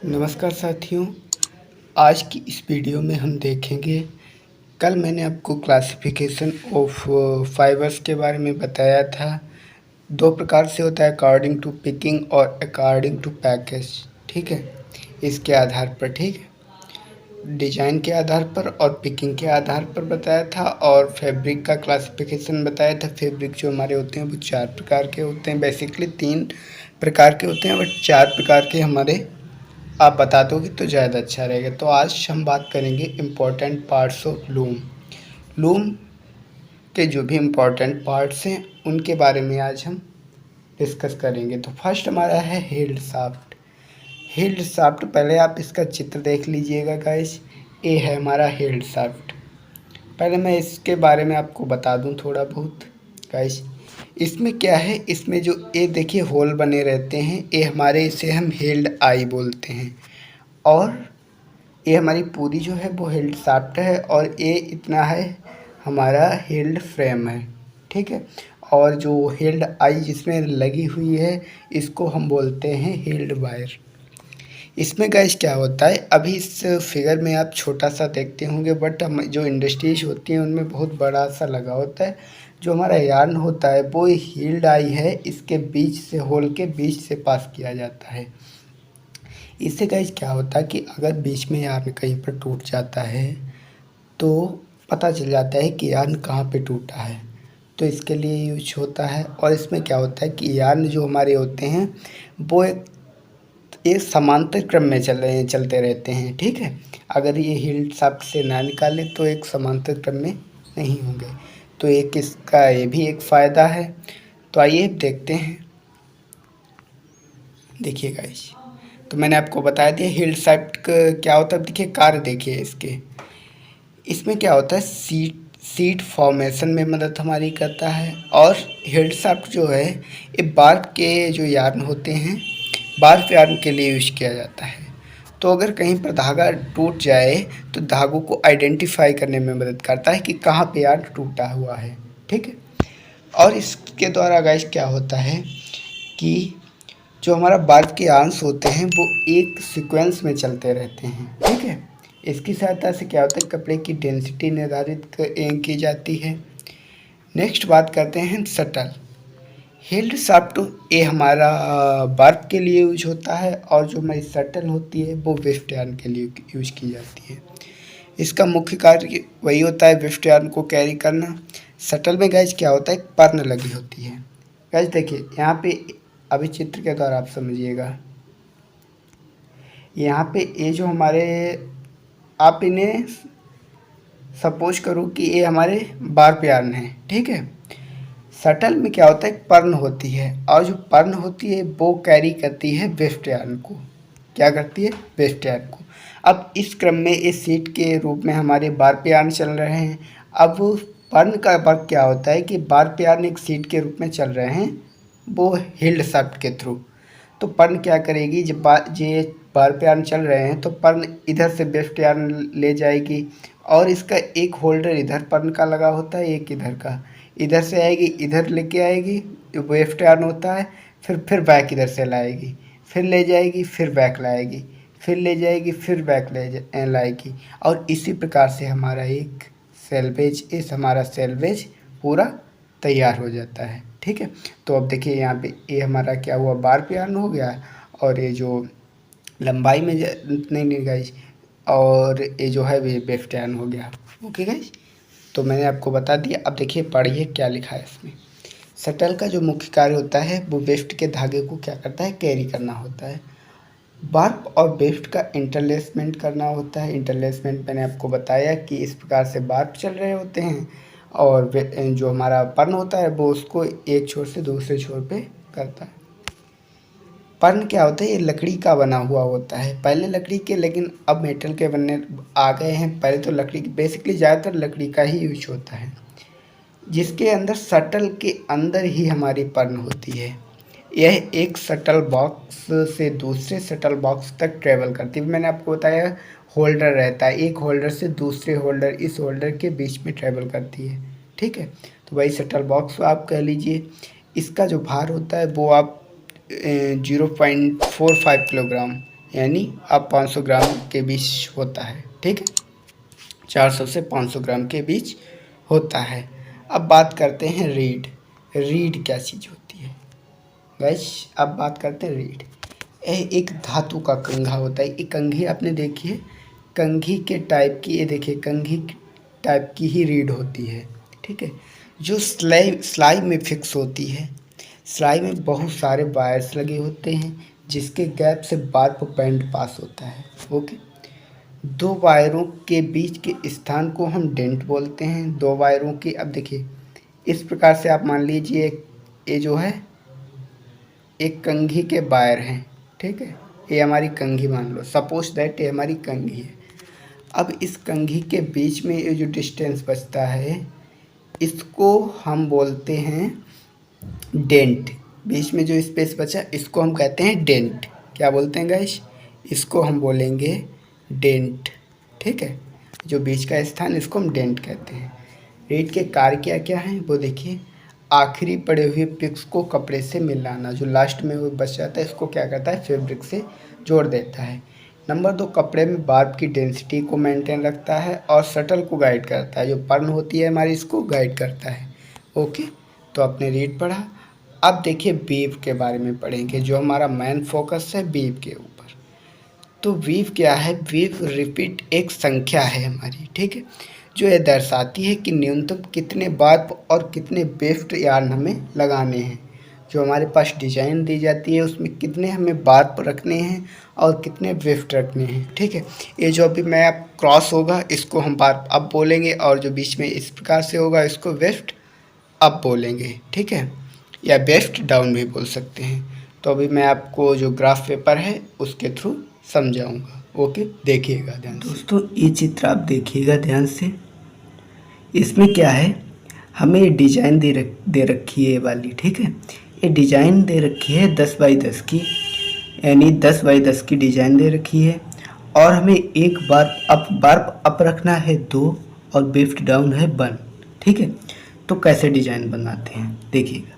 नमस्कार साथियों। आज की इस वीडियो में हम देखेंगे, कल मैंने आपको क्लासिफिकेशन ऑफ फाइबर्स के बारे में बताया था। दो प्रकार से होता है, अकॉर्डिंग टू पिकिंग और अकॉर्डिंग टू पैकेज। ठीक है, इसके आधार पर, ठीक है, डिजाइन के आधार पर और पिकिंग के आधार पर बताया था। और फैब्रिक का क्लासिफिकेशन बताया था। फैब्रिक जो हमारे होते हैं वो 4 प्रकार के होते हैं। बेसिकली 3 प्रकार के होते हैं, बट 4 प्रकार के हमारे आप बता दोगे तो ज़्यादा अच्छा रहेगा। तो आज हम बात करेंगे important parts of loom. Loom के जो भी इम्पोर्टेंट पार्ट्स हैं उनके बारे में आज हम डिस्कस करेंगे। तो फर्स्ट हमारा है हील्ड शाफ्ट। हील्ड शाफ्ट, पहले आप इसका चित्र देख लीजिएगा गाइस। ये है हमारा हील्ड शाफ्ट। पहले मैं इसके बारे में आपको बता दूं थोड़ा बहुत गाइस। इसमें क्या है, इसमें जो ये देखिए होल बने रहते हैं, ये हमारे, इसे हम हील्ड आई बोलते हैं। और ये हमारी पूरी जो है वो हील्ड शाफ्ट है, और ये इतना है हमारा हील्ड फ्रेम है। ठीक है, और जो हील्ड आई जिसमें लगी हुई है इसको हम बोलते हैं हील्ड वायर। इसमें गाइस क्या होता है, अभी इस फिगर में आप छोटा सा देखते होंगे, बट हम जो इंडस्ट्रीज होती हैं उनमें बहुत बड़ा सा लगा होता है। जो हमारा यार्न होता है वो हील्ड आई है, इसके बीच से, होल के बीच से पास किया जाता है। इससे गाइस क्या होता है कि अगर बीच में यार्न कहीं पर टूट जाता है तो पता चल जाता है कि यार्न कहाँ पे टूटा है। तो इसके लिए यूज होता है। और इसमें क्या होता है कि यार्न जो हमारे होते हैं वो एक समांतर क्रम में चलते रहते हैं। ठीक है, अगर ये हील्ड शाफ्ट से ना निकाले तो एक समांतर क्रम में नहीं होंगे। तो एक इसका ये भी एक फ़ायदा है। तो आइए देखते हैं। देखिए गाइस, तो मैंने आपको बता दिया हील्ड शाफ्ट का क्या होता है। देखिए कार्य देखिए इसके, इसमें क्या होता है, सीट फॉर्मेशन में मदद हमारी करता है। और हील्ड शाफ्ट जो है ये बार्ब के जो यार्न होते हैं, बार्ब यार्न के लिए यूज किया जाता है। तो अगर कहीं पर धागा टूट जाए तो धागों को आइडेंटिफाई करने में मदद करता है कि कहाँ पे यार्न टूटा हुआ है। ठीक है, और इसके द्वारा गाइस क्या होता है कि जो हमारा बार्ब के आंश होते हैं वो एक सीक्वेंस में चलते रहते हैं। ठीक है, इसकी सहायता से क्या होता है, कपड़े की डेंसिटी निर्धारित की जाती है। नेक्स्ट बात करते हैं शटल। हील्ड शाफ्ट ये हमारा बार्ब के लिए यूज होता है, और जो हमारी शटल होती है वो वेस्ट यार्न के लिए यूज की जाती है। इसका मुख्य कार्य वही होता है, वेस्ट यार्न को कैरी करना। शटल में गैज क्या होता है, एक पर्न लगी होती है। गैज देखिए यहाँ पे, अभी चित्र के द्वारा आप समझिएगा। यहाँ पे ये जो हमारे, आप इन्हें सपोज करो कि ये हमारे बार्ब यार्न है। ठीक है, शटल में क्या होता है, एक पर्न होती है, और जो पर्न होती है वो कैरी करती है वेस्ट यार्न को। क्या करती है, वेस्ट यार्न को। अब इस क्रम में इस सीट के रूप में हमारे बार्ब यार्न चल रहे हैं। अब पर्न का वर्क क्या होता है कि बार्ब यार्न एक सीट के रूप में चल रहे हैं वो हील्ड शाफ्ट के थ्रू। तो पर्न क्या करेगी, जब ये बार्ब यार्न चल रहे हैं तो पर्न इधर से वेस्ट यार्न ले जाएगी, और इसका एक होल्डर इधर पर्न का लगा होता है, एक इधर का। इधर से आएगी, इधर लेके आएगी, जो वेस्ट यार्न होता है, फिर बैक इधर से लाएगी, फिर ले जाएगी, फिर बैक लाएगी, फिर ले जाएगी, फिर बैक लाएगी। और इसी प्रकार से हमारा एक हमारा सेल्वेज पूरा तैयार हो जाता है। ठीक है, तो अब देखिए यहाँ पे ये हमारा क्या हुआ, बार्ब यार्न हो गया, और ये जो लंबाई में नहीं गाइस, और ये जो है वेस्ट यार्न हो गया। ओके गाइस, तो मैंने आपको बता दिया। अब देखिए पढ़िए क्या लिखा है इसमें। शटल का जो मुख्य कार्य होता है वो वेस्ट के धागे को क्या करता है, कैरी करना होता है। बार्ब और वेस्ट का इंटरलेसमेंट करना होता है। इंटरलेसमेंट मैंने आपको बताया कि इस प्रकार से बार्ब चल रहे होते हैं, और जो हमारा पर्न होता है वो उसको एक छोर से दूसरे छोर पे करता है। पर्न क्या होता है, ये लकड़ी का बना हुआ होता है। पहले लकड़ी के, लेकिन अब मेटल के बनने आ गए हैं। पहले तो लकड़ी, बेसिकली ज़्यादातर लकड़ी का ही यूज होता है, जिसके अंदर शटल के अंदर ही हमारी पर्न होती है। यह एक शटल बॉक्स से दूसरे शटल बॉक्स तक ट्रेवल करती है। मैंने आपको बताया होल्डर रहता है, एक होल्डर से दूसरे होल्डर, इस होल्डर के बीच में ट्रेवल करती है। ठीक है, तो वही शटल बॉक्स आप कह लीजिए। इसका जो भार होता है वो आप 0.45 किलोग्राम यानी अब 500 ग्राम के बीच होता है, ठीक है, 400 से 500 ग्राम के बीच होता है। अब बात करते हैं रीड। रीड क्या चीज़ होती है गैस? अब बात करते हैं रीड। यह एक धातु का कंघा होता है। ये कंघी आपने देखी है, कंघी के टाइप की, ये देखिए कंघी टाइप की ही रीड होती है, ठीक है, जो सिलाई में फिक्स होती है। सिलाई में बहुत सारे वायर्स लगे होते हैं जिसके गैप से बार बैंड पास होता है। ओके, दो वायरों के बीच के स्थान को हम डेंट बोलते हैं। दो वायरों की, अब देखिए इस प्रकार से आप मान लीजिए ये जो है एक कंघी के वायर हैं, ठीक है, ये हमारी कंघी मान लो, सपोज दैट ये हमारी कंघी है। अब इस कंघी के बीच में ये जो डिस्टेंस बचता है इसको हम बोलते हैं डेंट। बीच में जो स्पेस बचा इसको हम कहते हैं डेंट। क्या बोलते हैं गाइस? इसको हम बोलेंगे डेंट, ठीक है, जो बीच का स्थान इसको हम डेंट कहते हैं। रीड के कार्य क्या क्या हैं वो देखिए। आखिरी पड़े हुए पिक्स को कपड़े से मिलाना, जो लास्ट में वो बच जाता है इसको क्या करता है, फैब्रिक से जोड़ देता है। नंबर 2, कपड़े में बार्ब की डेंसिटी को मेंटेन रखता है और शटल को गाइड करता है, जो पर्न होती है हमारी इसको गाइड करता है। ओके, तो आपने रीड पढ़ा। अब देखिए वीव के बारे में पढ़ेंगे, जो हमारा मेन फोकस है वीव के ऊपर। तो वीव क्या है? वीव रिपीट एक संख्या है हमारी, ठीक है, जो ये दर्शाती है कि न्यूनतम कितने बार्ब और कितने वेफ्ट यार्न हमें लगाने हैं। जो हमारे पास डिजाइन दी जाती है उसमें कितने हमें बार्ब रखने हैं और कितने वेफ्ट रखने हैं, ठीक है। ये जो अभी मैं आप क्रॉस होगा इसको हम बार्ब अप बोलेंगे, और जो बीच में इस प्रकार से होगा इसको वेफ्ट अप बोलेंगे, ठीक है, या वेफ्ट डाउन भी बोल सकते हैं। तो अभी मैं आपको जो ग्राफ पेपर है उसके थ्रू समझाऊंगा। ओके, देखिएगा ध्यान से। दोस्तों ये चित्र आप देखिएगा ध्यान से। इसमें क्या है, हमें डिजाइन दे रखी है ये वाली, ठीक है, ये डिजाइन दे रखी है 10 बाई 10 की, यानी 10 बाई 10 की डिजाइन दे रखी है। और हमें एक बार अप रखना है 2 और वेफ्ट डाउन है 1, ठीक है। तो कैसे डिजाइन बनाते हैं देखिएगा।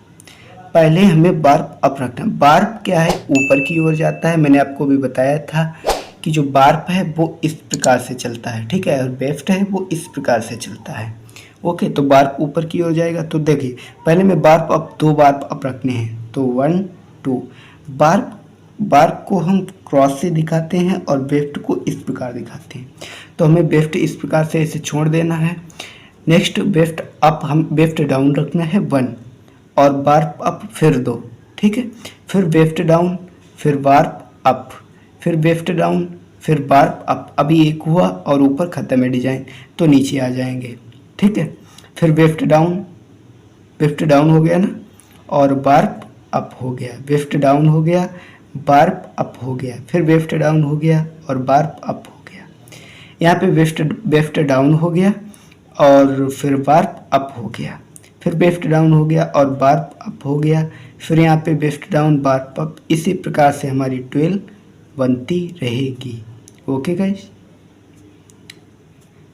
पहले हमें बार्ब अप रखना है। बार्ब क्या है, ऊपर की ओर जाता है। मैंने आपको भी बताया था कि जो बार्ब है वो इस प्रकार से चलता है, ठीक है, और वेफ्ट है वो इस प्रकार से चलता है। ओके, तो बार्ब ऊपर की ओर जाएगा। तो देखिए पहले में बार्ब अप, 2 बार्ब अप रखने हैं, तो 1 2 बार्ब बार्ब को हम क्रॉस से दिखाते हैं और वेफ्ट को इस प्रकार दिखाते हैं। तो हमें वेफ्ट इस प्रकार से ऐसे छोड़ देना है। नेक्स्ट वेफ्ट अप, हम वेफ्ट डाउन रखना है 1 और बार्ब अप फिर 2, ठीक है, फिर वेफ्ट डाउन, फिर बार्ब अप, फिर वेफ्ट डाउन, फिर बार्ब अप। अभी एक हुआ और ऊपर ख़त्म है डिजाइन, तो नीचे आ जाएंगे, ठीक है। फिर वेफ्ट डाउन हो गया ना, और बार्ब अप हो गया, वेफ्ट डाउन हो गया, बार्ब अप हो गया, फिर वेफ्ट डाउन हो गया और बार्ब अप हो गया। यहाँ पे वेफ्ट डाउन हो गया और फिर बार्ब अप हो गया, फिर वेफ्ट डाउन हो गया और बार्ब अप हो गया, फिर यहाँ पे वेफ्ट डाउन बार्ब अप। इसी प्रकार से हमारी 12 बनती रहेगी। ओके गाइस,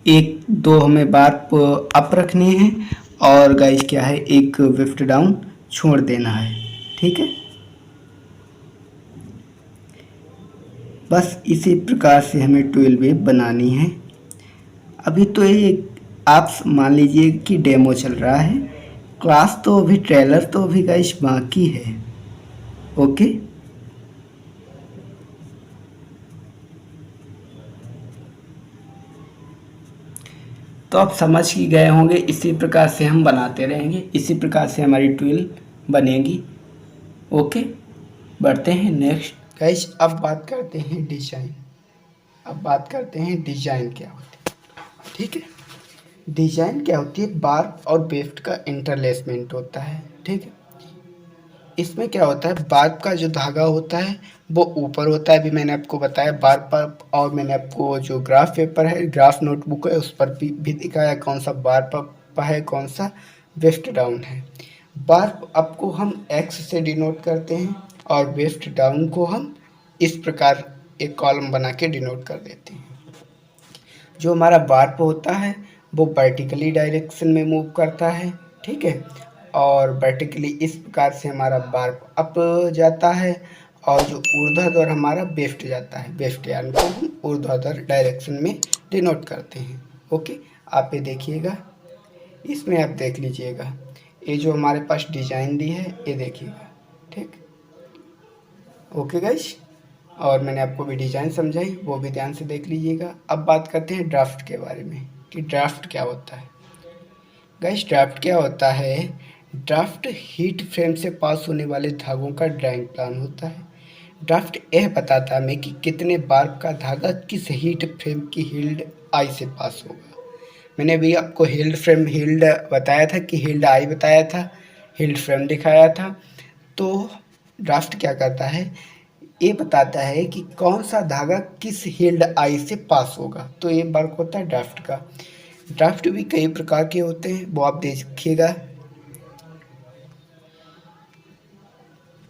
एक दो हमें बार्ब अप रखने हैं और गाइस क्या है, एक वेफ्ट डाउन छोड़ देना है, ठीक है। बस इसी प्रकार से हमें 12 वेव बनानी है। अभी तो ये आप मान लीजिए कि डेमो चल रहा है, क्लास तो अभी, ट्रेलर तो अभी गाइस बाकी है। ओके, तो आप समझ ही गए होंगे। इसी प्रकार से हम बनाते रहेंगे, इसी प्रकार से हमारी 12 बनेगी। ओके, बढ़ते हैं नेक्स्ट गाइस। अब बात करते हैं डिजाइन। अब बात करते हैं डिजाइन क्या होती है, ठीक है। डिजाइन क्या होती है, बार्ब और वेफ्ट का इंटरलेसमेंट होता है, ठीक है। इसमें क्या होता है, बार्ब का जो धागा होता है वो ऊपर होता है, अभी मैंने आपको बताया बार्ब पर, और मैंने आपको जो ग्राफ पेपर है, ग्राफ नोटबुक है, उस पर भी दिखाया कौन सा बार्ब अप है, कौन सा वेफ्ट डाउन है। बार्ब अप को हम एक्स से डिनोट करते हैं और वेफ्ट डाउन को हम इस प्रकार एक कॉलम बना के डिनोट कर देते हैं। जो हमारा बार्ब होता है वो वर्टिकली डायरेक्शन में मूव करता है, ठीक है, और वर्टिकली इस प्रकार से हमारा बार्ब अप जाता है और जो ऊर्ध्वाधर हमारा वेस्ट जाता है, वेस्ट यानी को हम ऊर्ध्वाधर डायरेक्शन में डिनोट करते हैं। ओके, आप ये देखिएगा, इसमें आप देख लीजिएगा, ये जो हमारे पास डिज़ाइन दी है ये देखिएगा, ठीक। ओके गाइस, और मैंने आपको भी डिज़ाइन समझाई, वो भी ध्यान से देख लीजिएगा। अब बात करते हैं ड्राफ्ट के बारे में कि ड्राफ्ट क्या होता है। गाइस ड्राफ्ट क्या होता है, ड्राफ्ट हीट फ्रेम से पास होने वाले धागों का ड्राइंग प्लान होता है। ड्राफ्ट यह बताता है हमें कि कितने बार का धागा किस हीट फ्रेम की हील्ड आई से पास होगा। मैंने अभी आपको हील्ड फ्रेम हील्ड बताया था कि हील्ड आई बताया था, हील्ड फ्रेम दिखाया था। तो ड्राफ्ट क्या करता है, ये बताता है कि कौन सा धागा किस हील्ड आई से पास होगा। तो ये वर्क होता है ड्राफ्ट का। ड्राफ्ट भी कई प्रकार के होते हैं, वो आप देखिएगा।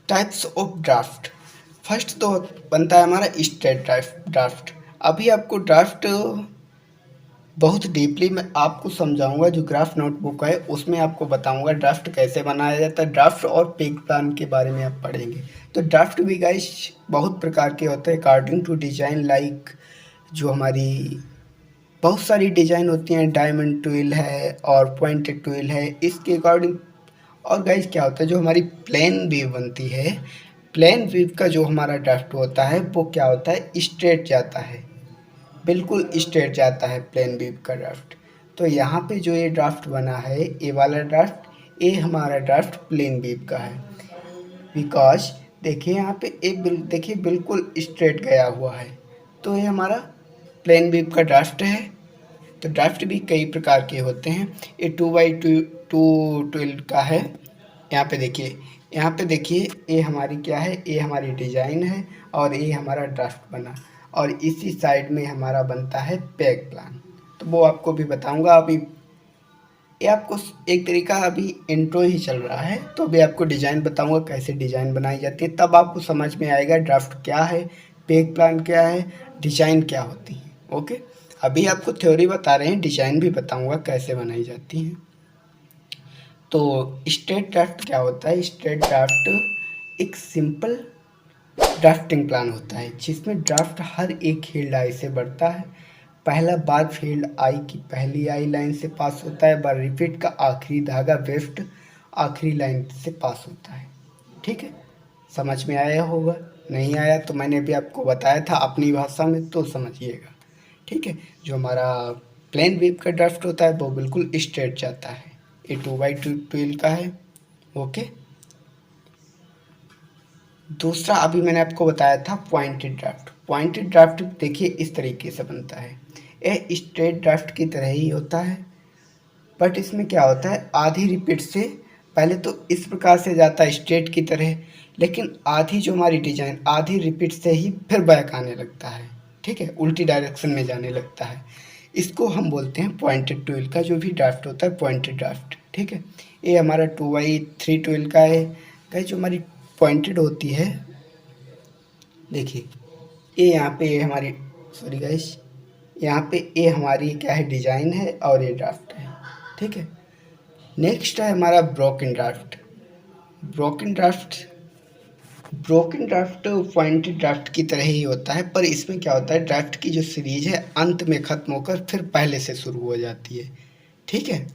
टाइप्स ऑफ ड्राफ्ट, फर्स्ट तो बनता है हमारा स्ट्रेट ड्राफ्ट। अभी आपको ड्राफ्ट बहुत डीपली मैं आपको समझाऊंगा, जो ग्राफ नोटबुक है उसमें आपको बताऊंगा ड्राफ्ट कैसे बनाया जाता है। ड्राफ्ट और पेग प्लान के बारे में आप पढ़ेंगे। तो ड्राफ्ट भी गाइस बहुत प्रकार के होते हैं अकॉर्डिंग टू डिजाइन, लाइक जो हमारी बहुत सारी डिजाइन होती हैं, डायमंड ट्विल है और पॉइंटेड ट्विल है, इसके अकॉर्डिंग। और गाइस क्या होता है, जो हमारी प्लेन वेव बनती है, प्लेन वेव का जो हमारा ड्राफ्ट होता है वो क्या होता है, स्ट्रेट जाता है, बिल्कुल स्ट्रेट जाता है प्लेन वेव का ड्राफ्ट। तो यहाँ पे जो ये ड्राफ्ट बना है, ये वाला ड्राफ्ट, ये हमारा ड्राफ्ट प्लेन वेव का है। बिकॉज देखिए यहाँ पे एक देखिए बिल्कुल स्ट्रेट गया हुआ है, तो ये हमारा प्लेन वेव का ड्राफ्ट है। तो ड्राफ्ट भी कई प्रकार के होते हैं। ये 2x2 का है। यहाँ पे देखिए, यहाँ पे देखिए, ये हमारी क्या है, ये हमारी डिजाइन है और ये हमारा ड्राफ्ट बना, और इसी साइड में हमारा बनता है पैक प्लान। तो वो आपको भी बताऊंगा। अभी ये आपको एक तरीका, अभी इंट्रो ही चल रहा है, तो अभी आपको डिज़ाइन बताऊंगा कैसे डिज़ाइन बनाई जाती है, तब आपको समझ में आएगा ड्राफ्ट क्या है, पैक प्लान क्या है, डिज़ाइन क्या होती है। ओके, अभी आपको थ्योरी बता रहे हैं, डिज़ाइन भी बताऊंगा कैसे बनाई जाती हैं। तो स्ट्रेट ड्राफ्ट क्या होता है, स्ट्रेट ड्राफ्ट एक सिंपल ड्राफ्टिंग प्लान होता है जिसमें ड्राफ्ट हर एक फील्ड आई से बढ़ता है। पहला बार फील्ड आई की पहली आई लाइन से पास होता है, बार रिपीट का आखिरी धागा वेस्ट आखिरी लाइन से पास होता है। ठीक है, समझ में आया होगा, नहीं आया तो मैंने अभी आपको बताया था अपनी भाषा में, तो समझिएगा। ठीक है, जो हमारा प्लेन वेव का ड्राफ्ट होता है वो बिल्कुल स्ट्रेट जाता है। ये 2x2 का है। ओके, दूसरा अभी मैंने आपको बताया था पॉइंटेड ड्राफ्ट। पॉइंटेड ड्राफ्ट देखिए इस तरीके से बनता है, यह स्ट्रेट ड्राफ्ट की तरह ही होता है, बट इसमें क्या होता है, आधी रिपीट से पहले तो इस प्रकार से जाता है स्ट्रेट की तरह, लेकिन आधी जो हमारी डिजाइन आधी रिपीट से ही फिर बैक आने लगता है। ठीक है, उल्टी डायरेक्शन में जाने लगता है। इसको हम बोलते हैं पॉइंटेड ट्विल का जो भी ड्राफ्ट होता है पॉइंटेड ड्राफ्ट। ठीक है, ये हमारा 2x3 ट्विल का है। गाइस जो हमारी पॉइंटेड होती है, देखिए ये यहाँ पे ये हमारी, सॉरी गाइस, यहाँ पे ये हमारी क्या है, डिजाइन है और ये ड्राफ्ट है। ठीक है, नेक्स्ट है हमारा broken draft. Broken draft broken draft pointed draft की तरह ही होता है, पर इसमें क्या होता है, ड्राफ्ट की जो सीरीज है अंत में ख़त्म होकर फिर पहले से शुरू हो जाती है। ठीक है,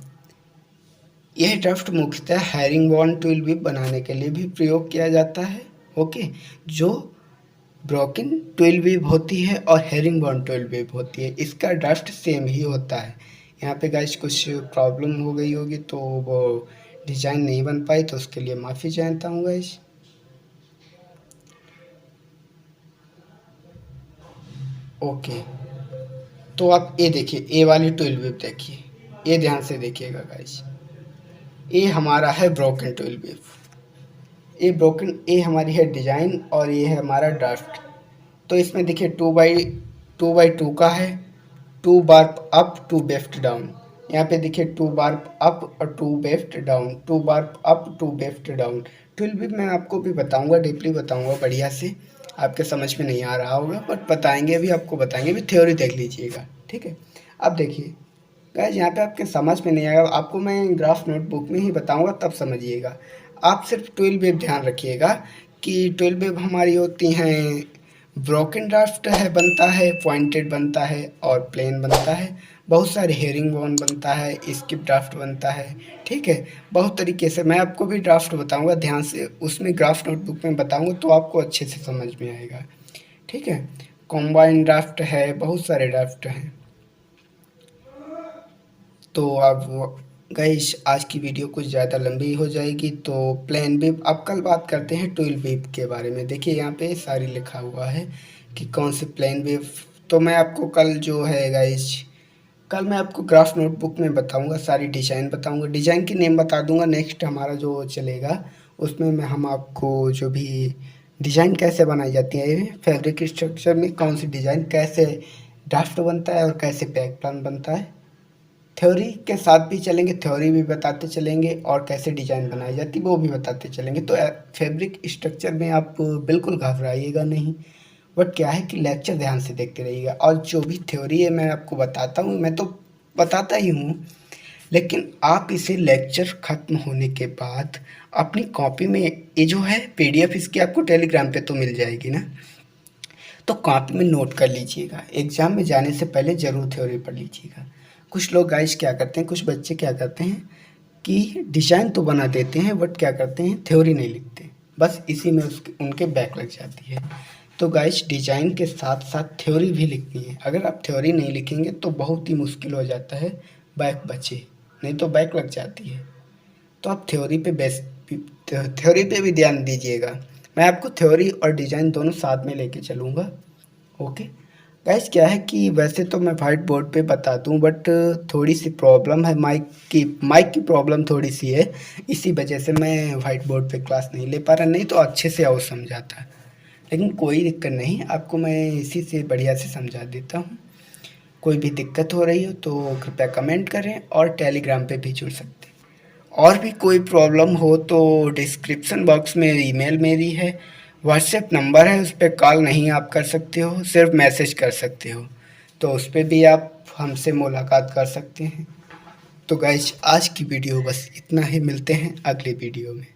यह ड्राफ्ट मुख्यतः हैरिंगबोन ट्विल भी बनाने के लिए भी प्रयोग किया जाता है। ओके, जो ब्रोकन ट्विल वेव होती है और हेरिंगबोन ट्विल वेव होती है, इसका ड्राफ्ट सेम ही होता है। यहाँ पे गाइस कुछ प्रॉब्लम हो गई होगी तो वो डिज़ाइन नहीं बन पाई, तो उसके लिए माफ़ी चाहता हूँ गाइस। ओके, तो आप ये देखिए, ए वाली ट्विल वेव देखिए, ये ध्यान से देखिएगा गाइस, ये हमारा है ब्रोकन ट्विल वेव। ये ब्रोकन, ये हमारी है डिज़ाइन और ये है हमारा ड्राफ्ट। तो इसमें देखिए 2x2 का है, 2 बार अप 2 लेफ्ट डाउन। यहाँ पे देखिए 2 बार अप और 2 लेफ्ट डाउन, 2 बार अप 2 लेफ्ट डाउन। ट्विल भी मैं आपको भी बताऊंगा, डीपली बताऊंगा बढ़िया से, आपके समझ में नहीं आ रहा होगा बट बताएंगे, अभी आपको बताएंगे, अभी थ्योरी देख लीजिएगा। ठीक है, अब देखिए गाइस, यहाँ पे आपके समझ में नहीं आएगा, आपको मैं ग्राफ नोटबुक में ही बताऊंगा तब समझिएगा। आप सिर्फ ट्विल वेव ध्यान रखिएगा कि 12 वेव हमारी होती हैं, ब्रोकन ड्राफ्ट है बनता है, पॉइंटेड बनता है और प्लेन बनता है। बहुत सारे हेरिंग बोन बनता है, स्किप ड्राफ्ट बनता है, ठीक है। बहुत तरीके से मैं आपको भी ड्राफ्ट बताऊंगा, ध्यान से उसमें ग्राफ नोटबुक में बताऊंगा तो आपको अच्छे से समझ में आएगा, ठीक है। कॉम्बाइन ड्राफ्ट है, बहुत सारे ड्राफ्ट हैं। तो अब गाइस आज की वीडियो कुछ ज़्यादा लंबी हो जाएगी, तो प्लेन वेव अब कल बात करते हैं 12 वेव के बारे में। देखिए यहाँ पे सारी लिखा हुआ है कि कौन से प्लेन वेव। तो मैं आपको कल जो है गाइस, कल मैं आपको ग्राफ नोटबुक में बताऊंगा, सारी डिज़ाइन बताऊंगा, डिज़ाइन की नेम बता दूंगा। नेक्स्ट हमारा जो चलेगा उसमें मैं हम आपको जो भी डिज़ाइन कैसे बनाई जाती है, फैब्रिक स्ट्रक्चर में कौन सी डिज़ाइन कैसे ड्राफ्ट बनता है और कैसे बैक प्लान बनता है, थ्योरी के साथ भी चलेंगे, थ्योरी भी बताते चलेंगे और कैसे डिज़ाइन बनाई जाती है वो भी बताते चलेंगे। तो फैब्रिक स्ट्रक्चर में आप बिल्कुल घबराइएगा नहीं, बट क्या है कि लेक्चर ध्यान से देखते रहिएगा। और जो भी थ्योरी है मैं आपको बताता हूँ, मैं तो बताता ही हूँ, लेकिन आप इसे लेक्चर ख़त्म होने के बाद अपनी कॉपी में, ये जो है पीडीएफ इसकी आपको टेलीग्राम पे तो मिल जाएगी ना, तो कॉपी में नोट कर लीजिएगा। एग्ज़ाम में जाने से पहले ज़रूर थ्योरी पढ़ लीजिएगा। कुछ लोग गाइस क्या करते हैं, कुछ बच्चे क्या करते हैं कि डिज़ाइन तो बना देते हैं बट क्या करते हैं, थ्योरी नहीं लिखते, बस इसी में उसके उनके बैक लग जाती है। तो गाइस डिज़ाइन के साथ साथ थ्योरी भी लिखनी है। अगर आप थ्योरी नहीं लिखेंगे तो बहुत ही मुश्किल हो जाता है बैक बचे, नहीं तो बैक लग जाती है। तो आप थ्योरी पे भी ध्यान दीजिएगा। मैं आपको थ्योरी और डिज़ाइन दोनों साथ में लेके चलूँगा, ओके। गाइस क्या है कि वैसे तो मैं वाइट बोर्ड पे बता दूँ, बट थोड़ी सी प्रॉब्लम है, माइक की प्रॉब्लम थोड़ी सी है, इसी वजह से मैं वाइट बोर्ड पे क्लास नहीं ले पा रहा, नहीं तो अच्छे से और समझाता। लेकिन कोई दिक्कत नहीं, आपको मैं इसी से बढ़िया से समझा देता हूँ। कोई भी दिक्कत हो रही हो तो कृपया कमेंट करें और टेलीग्राम पे भी जुड़ सकते हैं। और भी कोई प्रॉब्लम हो तो डिस्क्रिप्शन बॉक्स में ईमेल मेरी है, व्हाट्सएप नंबर है, उस पर कॉल नहीं आप कर सकते हो, सिर्फ मैसेज कर सकते हो, तो उस पर भी आप हमसे मुलाकात कर सकते हैं। तो गाइस आज की वीडियो बस इतना ही, मिलते हैं अगले वीडियो में।